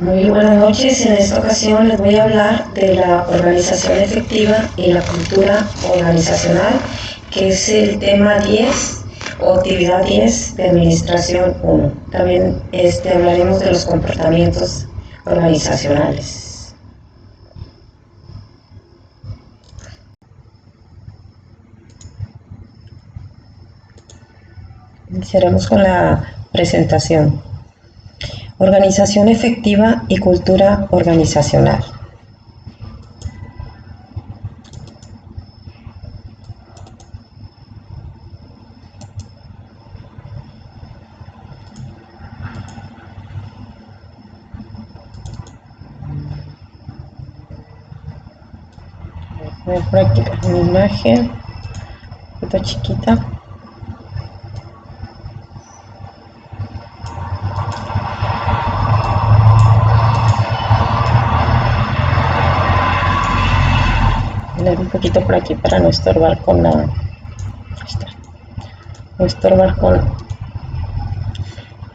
Muy buenas noches. En esta ocasión les voy a hablar de la organización efectiva y la cultura organizacional, que es el tema 10 o actividad 10 de Administración 1. También hablaremos de los comportamientos organizacionales. Iniciaremos con la presentación. Organización efectiva y cultura organizacional. Voy a practicar una imagen, foto chiquita. Un poquito por aquí para no estorbar con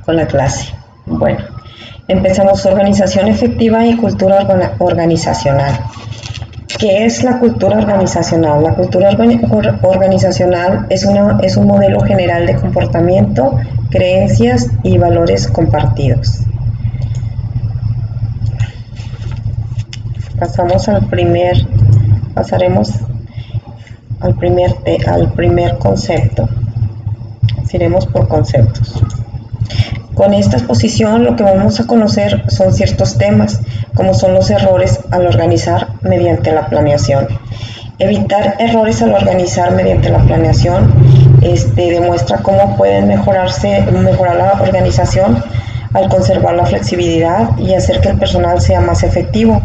la clase. Bueno, empezamos. Organización efectiva y cultura organizacional. ¿Qué es la cultura organizacional? La cultura organizacional es un modelo general de comportamiento, creencias y valores compartidos. Pasaremos al primer concepto. Iremos por conceptos. Con esta exposición lo que vamos a conocer son ciertos temas, como son los errores al organizar mediante la planeación. Evitar errores al organizar mediante la planeación demuestra cómo pueden mejorar la organización al conservar la flexibilidad y hacer que el personal sea más efectivo.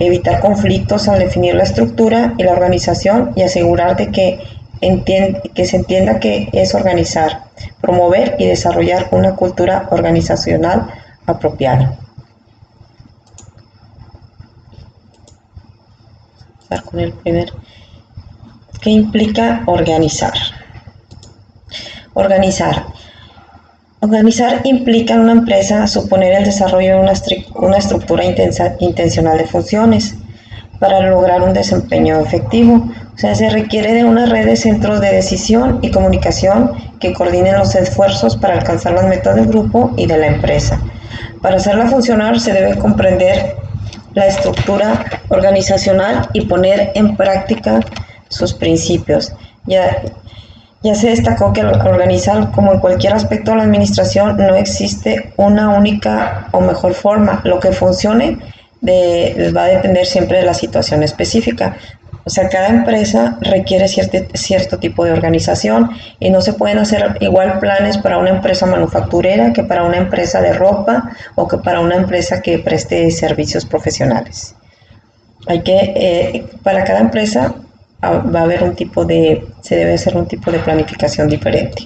Evitar conflictos al definir la estructura y la organización y asegurar de que se entienda qué es organizar, promover y desarrollar una cultura organizacional apropiada. Con el primer. ¿Qué implica organizar? Organizar implica en una empresa suponer el desarrollo de una estructura intencional de funciones para lograr un desempeño efectivo. O sea, se requiere de una red de centros de decisión y comunicación que coordinen los esfuerzos para alcanzar las metas del grupo y de la empresa. Para hacerla funcionar se debe comprender la estructura organizacional y poner en práctica sus principios. Ya se destacó que al organizar, como en cualquier aspecto de la administración, no existe una única o mejor forma. Lo que funcione va a depender siempre de la situación específica. O sea, cada empresa requiere cierto tipo de organización y no se pueden hacer igual planes para una empresa manufacturera que para una empresa de ropa o que para una empresa que preste servicios profesionales. Para cada empresa va a haber se debe hacer un tipo de planificación diferente.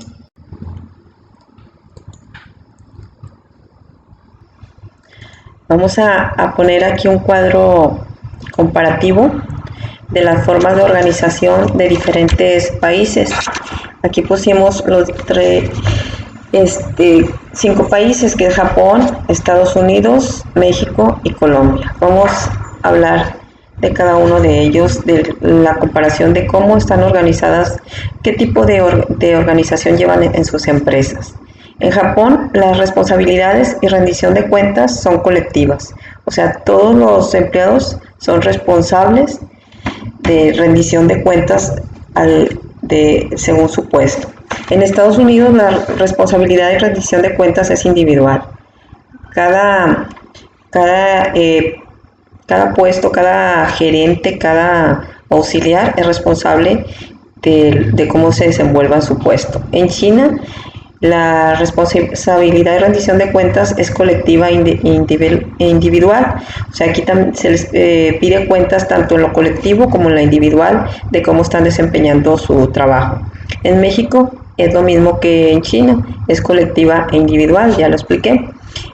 Vamos a poner aquí un cuadro comparativo de las formas de organización de diferentes países. Aquí pusimos los 5 países, que es Japón, Estados Unidos, México y Colombia. Vamos a hablar de cada uno de ellos, de la comparación de cómo están organizadas, qué tipo de organización llevan en sus empresas. En Japón, las responsabilidades y rendición de cuentas son colectivas, o sea, todos los empleados son responsables de rendición de cuentas según su puesto. En Estados Unidos, la responsabilidad y rendición de cuentas es individual. Cada puesto, cada gerente, cada auxiliar es responsable de cómo se desenvuelva en su puesto. En China, la responsabilidad y rendición de cuentas es colectiva e individual. O sea, aquí también se les pide cuentas tanto en lo colectivo como en lo individual de cómo están desempeñando su trabajo. En México es lo mismo que en China, es colectiva e individual, ya lo expliqué.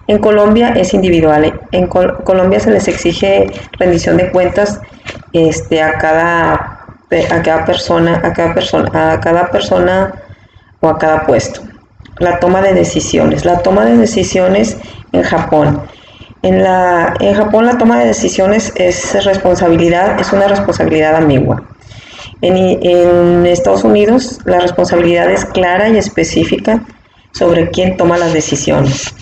En Colombia es individual. En Colombia se les exige rendición de cuentas a cada persona o a cada puesto. La toma de decisiones. La toma de decisiones en Japón En Japón la toma de decisiones es una responsabilidad ambigua. En Estados Unidos la responsabilidad es clara y específica sobre quién toma las decisiones.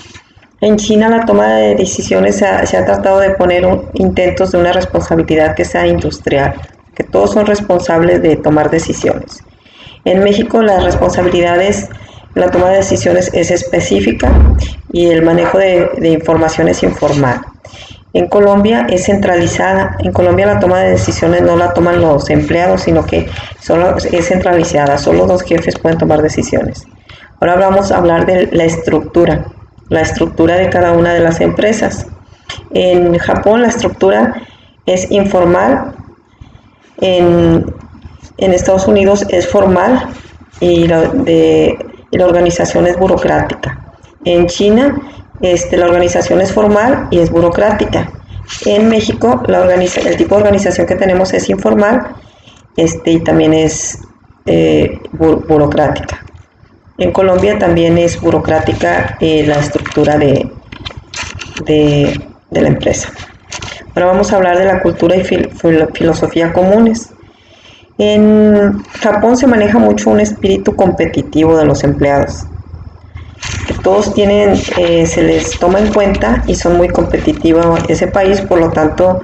En China la toma de decisiones se ha tratado de poner intentos de una responsabilidad que sea industrial, que todos son responsables de tomar decisiones. En México la responsabilidad en la toma de decisiones es específica y el manejo de información es informal. En Colombia es centralizada. En Colombia la toma de decisiones no la toman los empleados, sino que solo es centralizada. Solo los jefes pueden tomar decisiones. Ahora vamos a hablar de la estructura de cada una de las empresas. En Japón la estructura es informal. En Estados Unidos es formal y la organización es burocrática. En China la organización es formal y es burocrática. En México el tipo de organización que tenemos es informal y también es burocrática. En Colombia también es burocrática la estructura de la empresa. Ahora vamos a hablar de la cultura y filosofía comunes. En Japón se maneja mucho un espíritu competitivo de los empleados. Que todos se les toma en cuenta y son muy competitivos ese país, por lo tanto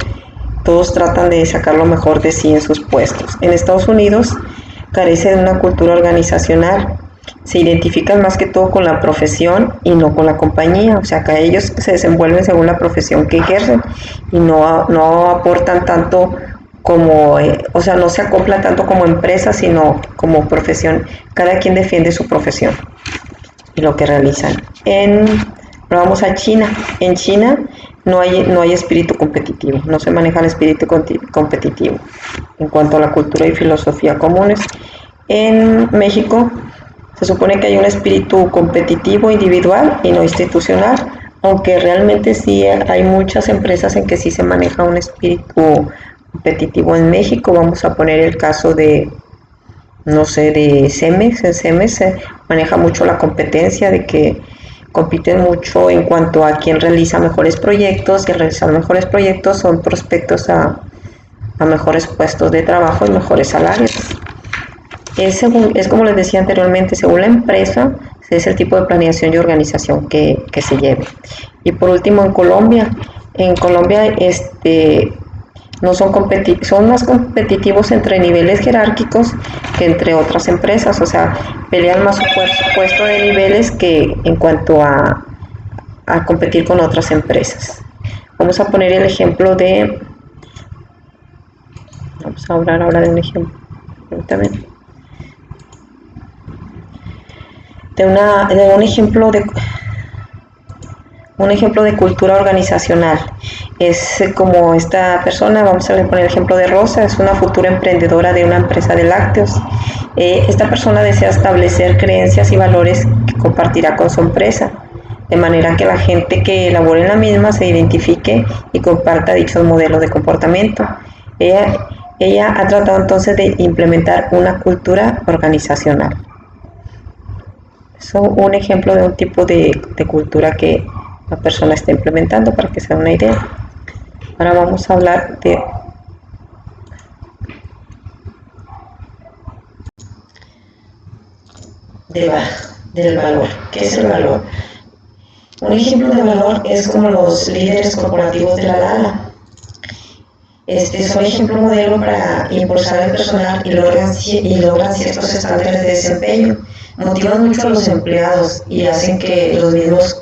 todos tratan de sacar lo mejor de sí en sus puestos. En Estados Unidos carece de una cultura organizacional, se identifican más que todo con la profesión y no con la compañía, o sea que ellos se desenvuelven según la profesión que ejercen y no aportan tanto como, no se acoplan tanto como empresa, sino como profesión. Cada quien defiende su profesión y lo que realizan. Ahora vamos a China. En China no hay espíritu competitivo, no se maneja el espíritu competitivo. En cuanto a la cultura y filosofía comunes, en México se supone que hay un espíritu competitivo individual y no institucional, aunque realmente sí hay muchas empresas en que sí se maneja un espíritu competitivo. En México vamos a poner el caso de Cemex. En Cemex se maneja mucho la competencia, de que compiten mucho en cuanto a quién realiza mejores proyectos, y al realizar mejores proyectos son prospectos a mejores puestos de trabajo y mejores salarios. Es como les decía anteriormente, según la empresa, es el tipo de planeación y organización que se lleve. Y por último, en Colombia no son más competitivos entre niveles jerárquicos que entre otras empresas, o sea, pelean más su puesto de niveles que en cuanto a competir con otras empresas. Vamos a poner el ejemplo vamos a hablar ahora de un ejemplo, un ejemplo de cultura organizacional. Es como esta persona, vamos a poner el ejemplo de Rosa, es una futura emprendedora de una empresa de lácteos. Esta persona desea establecer creencias y valores que compartirá con su empresa, de manera que la gente que labore en la misma se identifique y comparta dichos modelos de comportamiento. Ella ha tratado entonces de implementar una cultura organizacional. Es un ejemplo de un tipo de cultura que la persona está implementando, para que se den una idea. Ahora vamos a hablar del valor. ¿Qué es el valor? Un ejemplo de valor es como los líderes corporativos de la Lala. Son ejemplo modelo para impulsar el personal y logran ciertos estándares de desempeño. Motivan mucho a los empleados y hacen que los mismos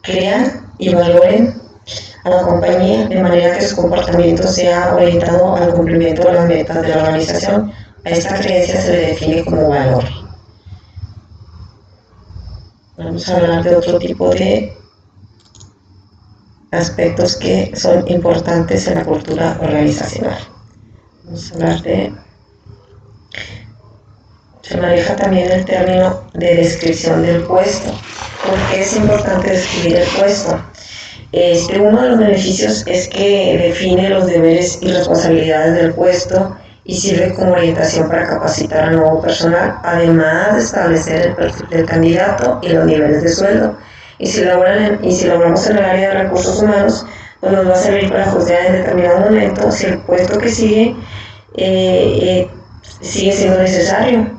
crean y valoren a la compañía, de manera que su comportamiento sea orientado al cumplimiento de las metas de la organización. A esta creencia se le define como valor. Vamos a hablar de otro tipo de aspectos que son importantes en la cultura organizacional. Vamos a hablar se maneja también el término de descripción del puesto. ¿Por qué es importante describir el puesto? Uno de los beneficios es que define los deberes y responsabilidades del puesto y sirve como orientación para capacitar al nuevo personal, además de establecer el perfil del candidato y los niveles de sueldo. Y si laboramos en el área de recursos humanos, pues nos va a servir para juzgar en determinado momento si el puesto que sigue siendo necesario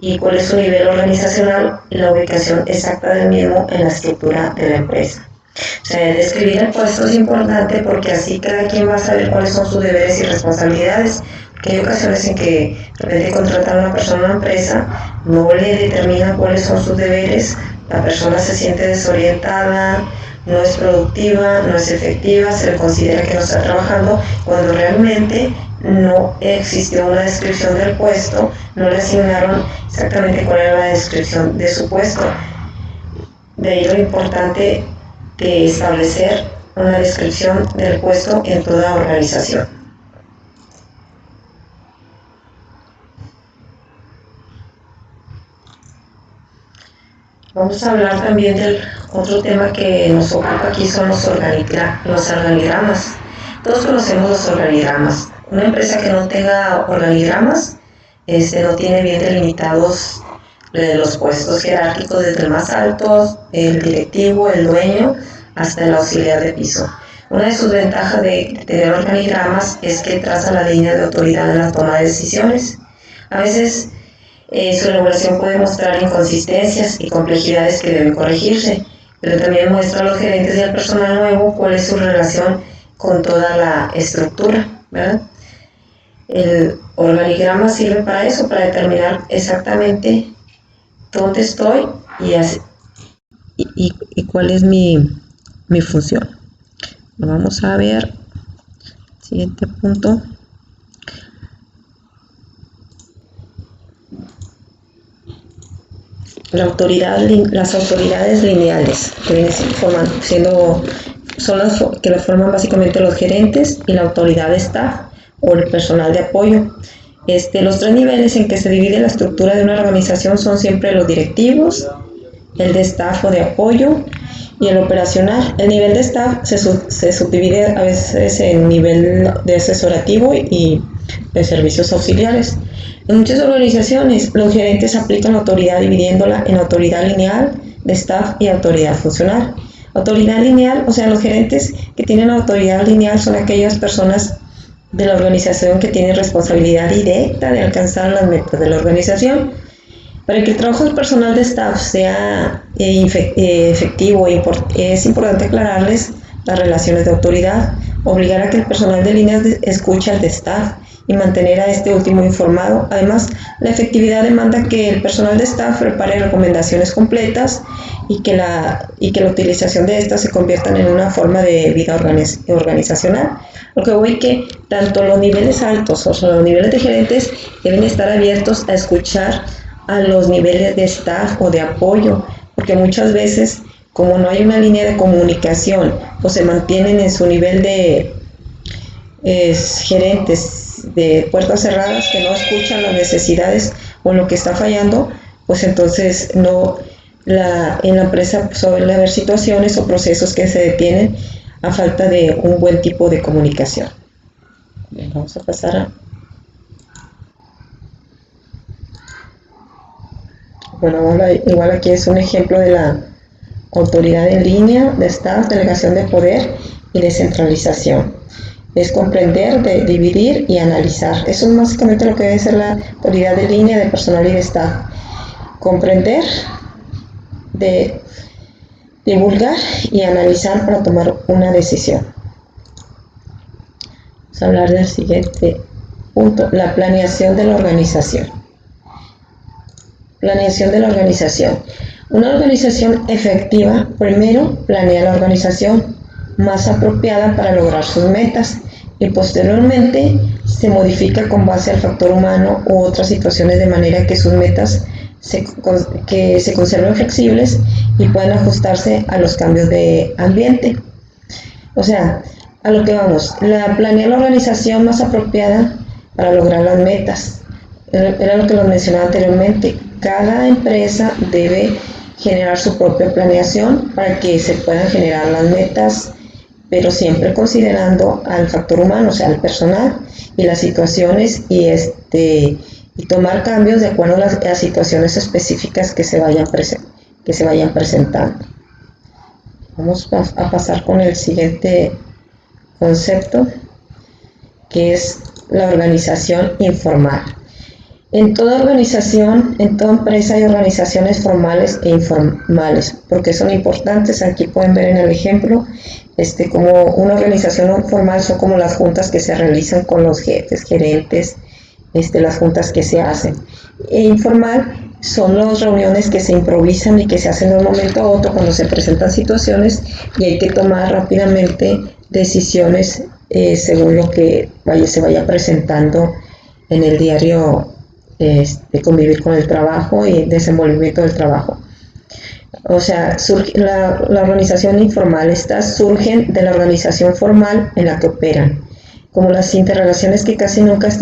y cuál es su nivel organizacional y la ubicación exacta del mismo en la estructura de la empresa. O sea, describir el puesto es importante porque así cada quien va a saber cuáles son sus deberes y responsabilidades. Porque hay ocasiones en que de repente contratan a una persona a una empresa, no le determinan cuáles son sus deberes, la persona se siente desorientada, no es productiva, no es efectiva, se le considera que no está trabajando, cuando realmente no existió una descripción del puesto, no le asignaron exactamente cuál era la descripción de su puesto. De ahí lo importante de establecer una descripción del puesto en toda organización. Vamos a hablar también del otro tema que nos ocupa aquí, son los organigramas. Todos conocemos los organigramas. Una empresa que no tenga organigramas no tiene bien delimitados los puestos jerárquicos, desde el más alto, el directivo, el dueño, hasta el auxiliar de piso. Una de sus ventajas de tener organigramas es que traza la línea de autoridad en la toma de decisiones. A veces su elaboración puede mostrar inconsistencias y complejidades que deben corregirse, pero también muestra a los gerentes y al personal nuevo cuál es su relación con toda la estructura, ¿verdad? El organigrama sirve para eso, para determinar exactamente dónde estoy y cuál es mi función. Vamos a ver, siguiente punto. Las autoridades lineales, que vienen son las que las forman básicamente los gerentes y la autoridad de staff o el personal de apoyo. Los tres niveles en que se divide la estructura de una organización son siempre los directivos, el de staff o de apoyo y el operacional. El nivel de staff se subdivide a veces en nivel de asesorativo y de servicios auxiliares. En muchas organizaciones, los gerentes aplican la autoridad dividiéndola en autoridad lineal, de staff y autoridad funcional. Autoridad lineal, o sea, los gerentes que tienen autoridad lineal son aquellas personas de la organización que tienen responsabilidad directa de alcanzar las metas de la organización. Para que el trabajo del personal de staff sea efectivo, es importante aclararles las relaciones de autoridad, obligar a que el personal de líneas escuche al de staff y mantener a este último informado. Además, la efectividad demanda que el personal de staff prepare recomendaciones completas y que la utilización de estas se conviertan en una forma de vida organizacional. Lo que voy que tanto los niveles altos, o sea, los niveles de gerentes, deben estar abiertos a escuchar a los niveles de staff o de apoyo, porque muchas veces, como no hay una línea de comunicación, pues se mantienen en su nivel de gerentes de puertas cerradas que no escuchan las necesidades o lo que está fallando, pues entonces en la empresa suele haber situaciones o procesos que se detienen a falta de un buen tipo de comunicación. Bien, vamos a pasar igual aquí es un ejemplo de la autoridad en línea, de staff, delegación de poder y descentralización. Es comprender, dividir y analizar. Eso es básicamente lo que debe ser la autoridad de línea, de personal y de staff. Comprender, divulgar y analizar para tomar una decisión. Vamos a hablar del siguiente punto, la planeación de la organización. Planeación de la organización. Una organización efectiva primero planea la organización más apropiada para lograr sus metas y posteriormente se modifica con base al factor humano u otras situaciones de manera que sus metas se conserven flexibles y puedan ajustarse a los cambios de ambiente. O sea, a lo que vamos, planear la organización más apropiada para lograr las metas. Era lo que lo mencionaba anteriormente. Cada empresa debe generar su propia planeación para que se puedan generar las metas, pero siempre considerando al factor humano, o sea, al personal y las situaciones y tomar cambios de acuerdo a las situaciones específicas que se vayan presentando. Vamos a pasar con el siguiente concepto, que es la organización informal. En toda organización, en toda empresa hay organizaciones formales e informales, porque son importantes. Aquí pueden ver en el ejemplo, como una organización formal son como las juntas que se realizan con los jefes, gerentes, las juntas que se hacen. E informal son las reuniones que se improvisan y que se hacen de un momento a otro cuando se presentan situaciones y hay que tomar rápidamente decisiones según lo que se vaya presentando en el diario de convivir con el trabajo y desenvolvimiento del trabajo. O sea, la organización informal, estas surgen de la organización formal en la que operan, como las interrelaciones que casi nunca están